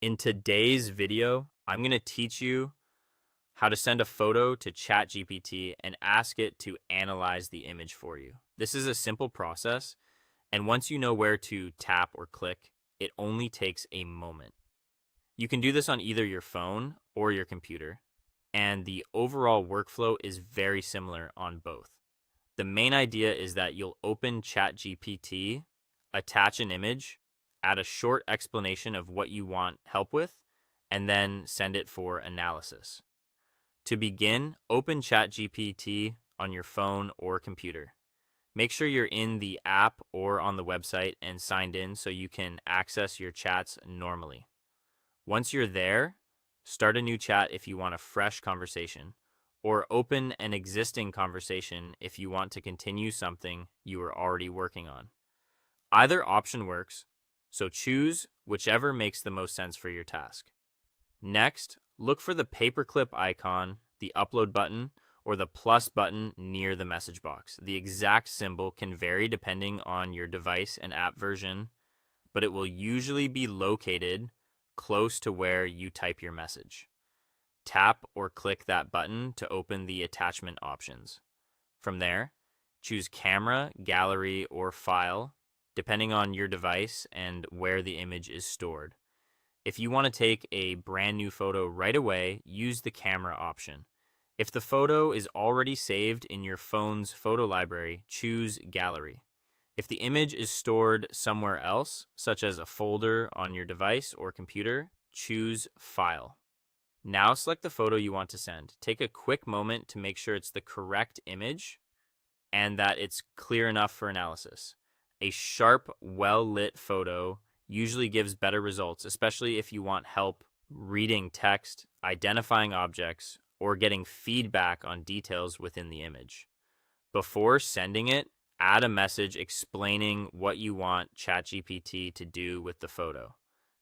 In today's video, I'm going to teach you how to send a photo to ChatGPT and ask it to analyze the image for you. This is a simple process, and once you know where to tap or click, it only takes a moment. You can do this on either your phone or your computer, and the overall workflow is very similar on both. The main idea is that you'll open ChatGPT, attach an image, add a short explanation of what you want help with, and then send it for analysis. To begin, open ChatGPT on your phone or computer. Make sure you're in the app or on the website and signed in so you can access your chats normally. Once you're there, start a new chat if you want a fresh conversation, or open an existing conversation if you want to continue something you are already working on. Either option works, so choose whichever makes the most sense for your task. Next, look for the paperclip icon, the upload button, or the plus button near the message box. The exact symbol can vary depending on your device and app version, but it will usually be located close to where you type your message. Tap or click that button to open the attachment options. From there, choose camera, gallery, or file, depending on your device and where the image is stored. If you want to take a brand new photo right away, use the camera option. If the photo is already saved in your phone's photo library, choose gallery. If the image is stored somewhere else, such as a folder on your device or computer, choose file. Now select the photo you want to send. Take a quick moment to make sure it's the correct image and that it's clear enough for analysis. A sharp, well-lit photo usually gives better results, especially if you want help reading text, identifying objects, or getting feedback on details within the image. Before sending it, add a message explaining what you want ChatGPT to do with the photo.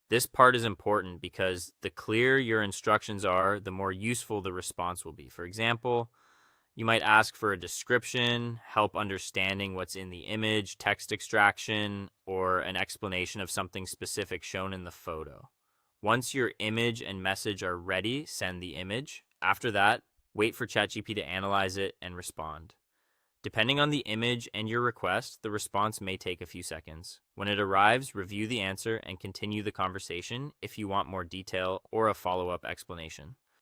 This part is important because the clearer your instructions are, the more useful the response will be. For example, you might ask for a description, help understanding what's in the image, text extraction, or an explanation of something specific shown in the photo. Once your image and message are ready, send the image. After that, wait for ChatGPT to analyze it and respond. Depending on the image and your request, the response may take a few seconds. When it arrives, review the answer and continue the conversation if you want more detail or a follow-up explanation.